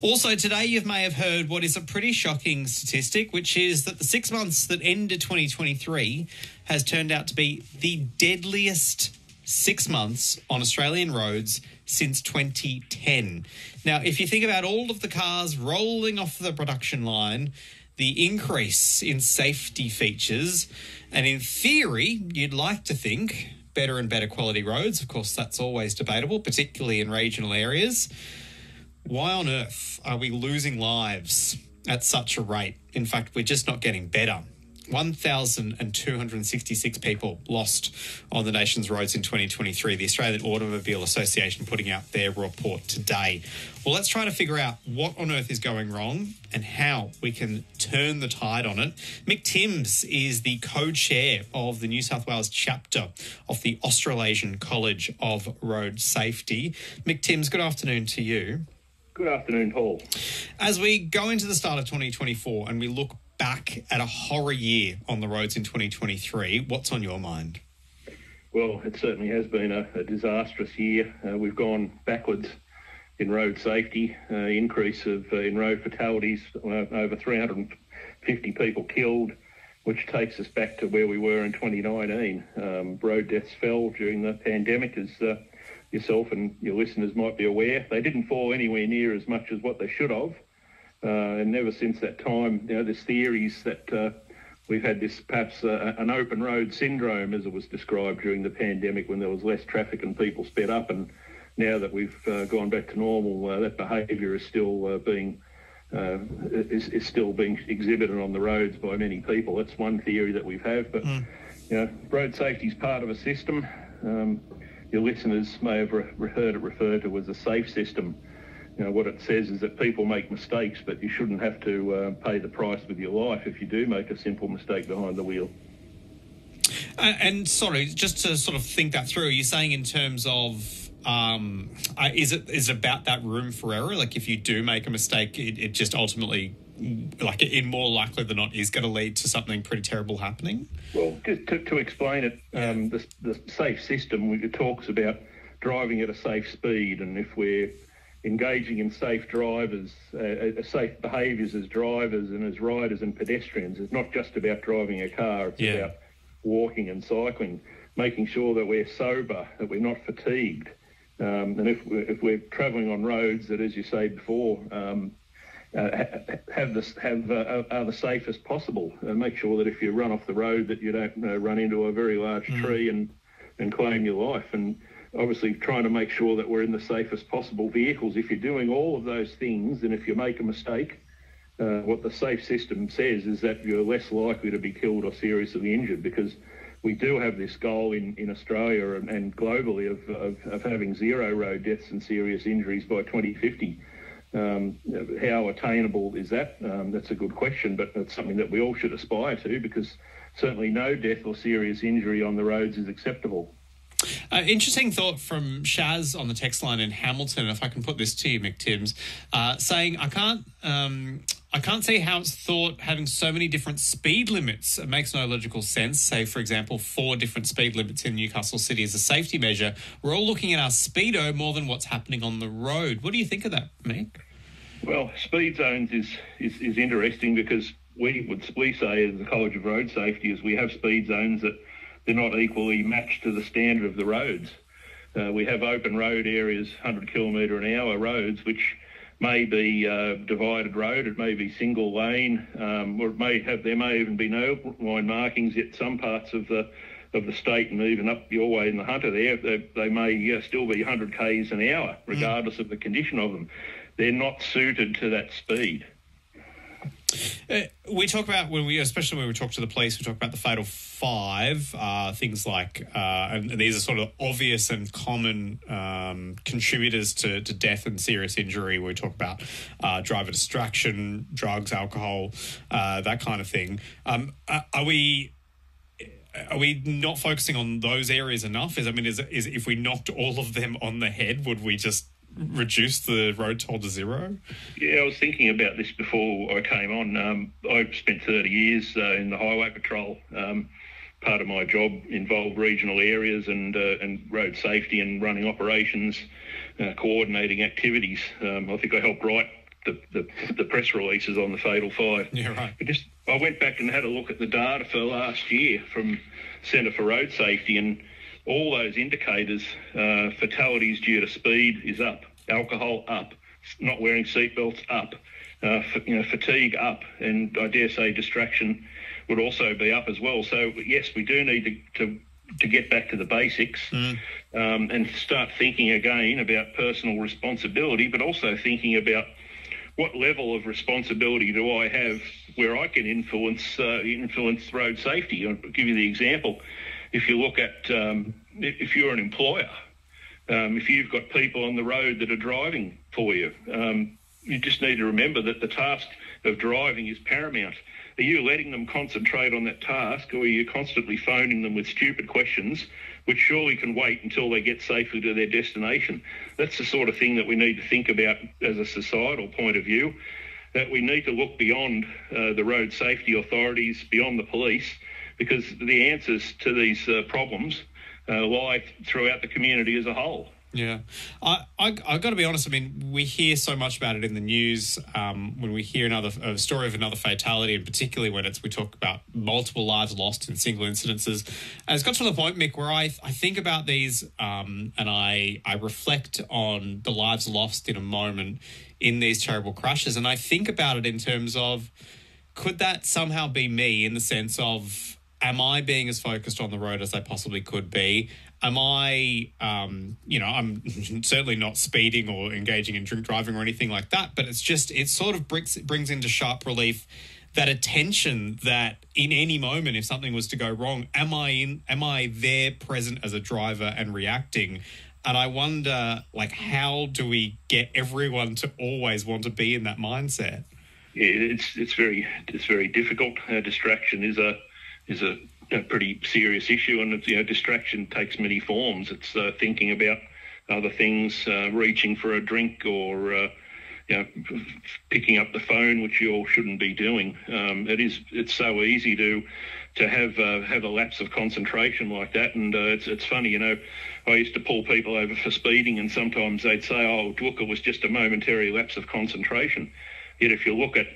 Also today, you may have heard what is a pretty shocking statistic, which is that the 6 months that ended 2023 has turned out to be the deadliest 6 months on Australian roads since 2010. Now, if you think about all of the cars rolling off the production line, the increase in safety features, and in theory, you'd like to think better and better quality roads. Of course, that's always debatable, particularly in regional areas. Why on earth are we losing lives at such a rate? In fact, we're just not getting better. 1,266 people lost on the nation's roads in 2023. The Australian Automobile Association putting out their report today. Well, let's try to figure out what on earth is going wrong and how we can turn the tide on it. Mick Timms is the co-chair of the New South Wales chapter of the Australasian College of Road Safety. Mick Timms, good afternoon to you. Good afternoon, Paul. As we go into the start of 2024 and we look back at a horror year on the roads in 2023, what's on your mind? Well, it certainly has been a disastrous year. We've gone backwards in road safety, increase in road fatalities, over 350 people killed, which takes us back to where we were in 2019. Road deaths fell during the pandemic, as yourself and your listeners might be aware. They didn't fall anywhere near as much as what they should have. And ever since that time, there's theories that we've had this perhaps an open road syndrome, as it was described during the pandemic when there was less traffic and people sped up. And now that we've gone back to normal, that behaviour is still being exhibited on the roads by many people. That's one theory that we have. But road safety is part of a system. Your listeners may have heard it referred to as a safe system. What it says is that people make mistakes, but you shouldn't have to pay the price with your life if you do make a simple mistake behind the wheel. And sorry, just to sort of think that through, are you saying in terms of, is it about that room for error? Like if you do make a mistake, it just ultimately, like it more likely than not, is going to lead to something pretty terrible happening? Well, just to explain it, the safe system, it talks about driving at a safe speed, and if we're engaging in safe drivers, safe behaviours as drivers and as riders and pedestrians, it's not just about driving a car, it's about walking and cycling, making sure that we're sober, that we're not fatigued. And if we're travelling on roads that, as you say before, are the safest possible. Make sure that if you run off the road that you don't run into a very large tree and claim your life. And obviously trying to make sure that we're in the safest possible vehicles. If you're doing all of those things, and if you make a mistake, what the safe system says is that you're less likely to be killed or seriously injured, because we do have this goal in Australia and globally of having zero road deaths and serious injuries by 2050. How attainable is that? That's a good question, but it's something that we all should aspire to, because certainly no death or serious injury on the roads is acceptable. Interesting thought from Shaz on the text line in Hamilton, if I can put this to you, Mick Timms, saying, I can't see how it's thought having so many different speed limits. It makes no logical sense. Say, for example, 4 different speed limits in Newcastle City as a safety measure. We're all looking at our speedo more than what's happening on the road. What do you think of that, Mick? Well, speed zones is interesting, because we say as the College of Road Safety is we have speed zones that they're not equally matched to the standard of the roads. We have open road areas, 100 kilometre an hour roads, which may be divided road, it may be single lane, or there may even be no line markings. Yet some parts of the state, and even up your way in the Hunter there, they may still be 100 k's an hour, regardless of the condition of them. They're not suited to that speed. We talk about, especially when we talk to the police, we talk about the fatal 5, things like, and these are sort of obvious and common contributors to death and serious injury. We talk about driver distraction, drugs, alcohol, that kind of thing. Are we not focusing on those areas enough? Is if we knocked all of them on the head, would we just reduce the road toll to zero? Yeah, I was thinking about this before I came on. I spent 30 years in the highway patrol. Part of my job involved regional areas and road safety and running operations, coordinating activities. I think I helped write the press releases on the Fatal Five. Yeah, right. I went back and had a look at the data for last year from Centre for Road Safety, and all those indicators, fatalities due to speed is up, alcohol up, not wearing seatbelts up, fatigue up, and I dare say distraction would also be up as well. So yes, we do need to get back to the basics and start thinking again about personal responsibility, but also thinking about what level of responsibility do I have where I can influence road safety. I'll give you the example. If you look at, if you're an employer, if you've got people on the road that are driving for you, you just need to remember that the task of driving is paramount. Are you letting them concentrate on that task, or are you constantly phoning them with stupid questions, which surely can wait until they get safely to their destination? That's the sort of thing that we need to think about as a societal point of view, that we need to look beyond the road safety authorities, beyond the police, because the answers to these problems lie throughout the community as a whole. Yeah. I got to be honest, I mean, we hear so much about it in the news when we hear a story of another fatality, and particularly when we talk about multiple lives lost in single incidences. And it's got to the point, Mick, where I think about these and I reflect on the lives lost in a moment in these terrible crashes, and I think about it in terms of, could that somehow be me, in the sense of, am I being as focused on the road as I possibly could be? Am I, I'm certainly not speeding or engaging in drink driving or anything like that, but it sort of brings into sharp relief that attention that in any moment, if something was to go wrong, am I there present as a driver and reacting? And I wonder, how do we get everyone to always want to be in that mindset? Yeah, it's very difficult. Distraction is a pretty serious issue, and distraction takes many forms. It's thinking about other things, reaching for a drink, or picking up the phone, which you all shouldn't be doing. It's so easy to have a lapse of concentration like that, and it's funny. I used to pull people over for speeding, and sometimes they'd say, "Oh, look, it was just a momentary lapse of concentration." Yet if you look at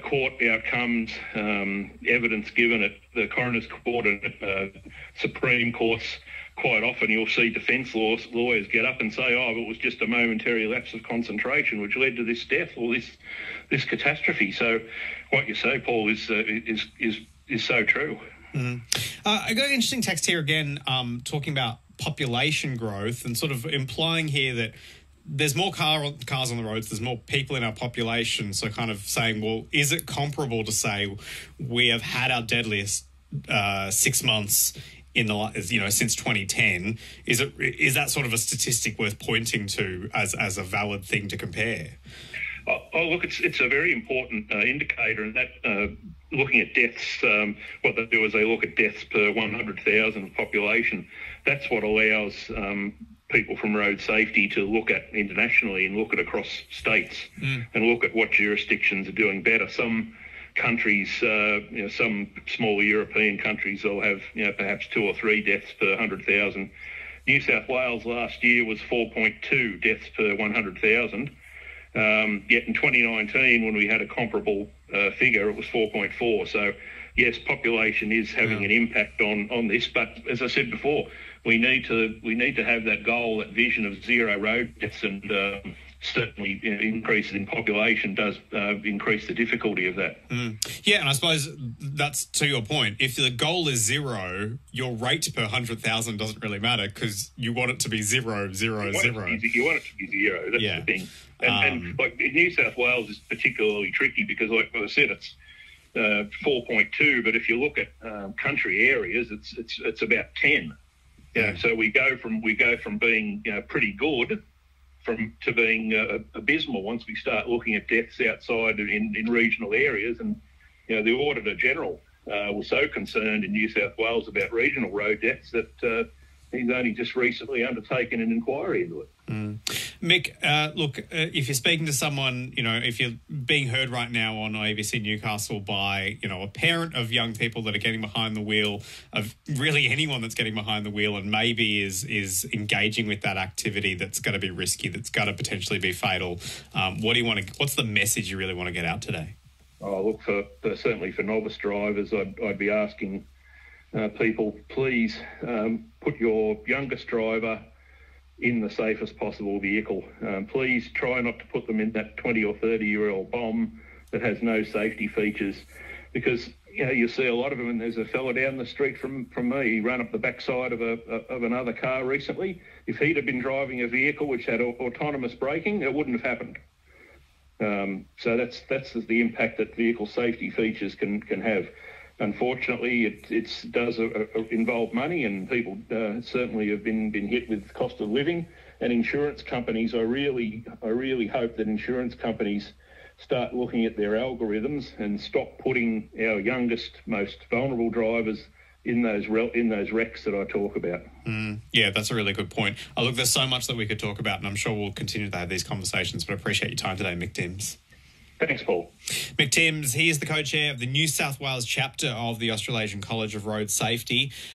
court outcomes, evidence given at the coroner's court and at Supreme Courts, quite often you'll see defence lawyers get up and say, "Oh, it was just a momentary lapse of concentration which led to this death or this catastrophe." So, what you say, Paul, is so true. Mm-hmm. I got an interesting text here again, talking about population growth and sort of implying here that there's more cars on the roads, there's more people in our population, so kind of saying, well, is it comparable to say we have had our deadliest 6 months in the since 2010? Is that sort of a statistic worth pointing to as a valid thing to compare? Oh, look, it's a very important indicator, and that looking at deaths, what they do is they look at deaths per 100,000 population. That's what allows people from road safety to look at internationally and look at across states and look at what jurisdictions are doing better. Some countries, some smaller European countries, will have perhaps 2 or 3 deaths per 100,000. New South Wales last year was 4.2 deaths per 100,000. Yet in 2019, when we had a comparable figure, it was 4.4. So yes, population is having an impact on this. But as I said before, we need to have that goal, that vision of zero road deaths, and certainly increases in population does increase the difficulty of that. Yeah, and I suppose that's to your point. If the goal is zero, your rate per 100,000 doesn't really matter, because you want it to be 0, 0, 0. You want it to be zero. That's the thing. And like New South Wales is particularly tricky because, like I said, it's 4.2. But if you look at country areas, it's about 10. So we go from being pretty good to being abysmal once we start looking at deaths outside in regional areas. And the Auditor General was so concerned in New South Wales about regional road deaths that he's only just recently undertaken an inquiry into it. Mick, look, if you're speaking to someone, if you're being heard right now on ABC Newcastle by, a parent of young people that are getting behind the wheel, of really anyone that's getting behind the wheel and maybe is engaging with that activity that's going to be risky, that's going to potentially be fatal, what's the message you really want to get out today? Oh, look, certainly for novice drivers, I'd be asking people, please put your youngest driver in the safest possible vehicle. Please try not to put them in that 20 or 30-year-old bomb that has no safety features, because you see a lot of them. And there's a fella down the street from me. He ran up the backside of another car recently. If he'd have been driving a vehicle which had autonomous braking, it wouldn't have happened. So that's the impact that vehicle safety features can have. Unfortunately, it does involve money, and people certainly have been hit with cost of living. And insurance companies, I really hope that insurance companies start looking at their algorithms and stop putting our youngest, most vulnerable drivers in those wrecks that I talk about. Yeah, that's a really good point. Look, there's so much that we could talk about, and I'm sure we'll continue to have these conversations, but I appreciate your time today, Mick Timms. Thanks, Paul. Mick Timms, he is the co-chair of the New South Wales chapter of the Australasian College of Road Safety.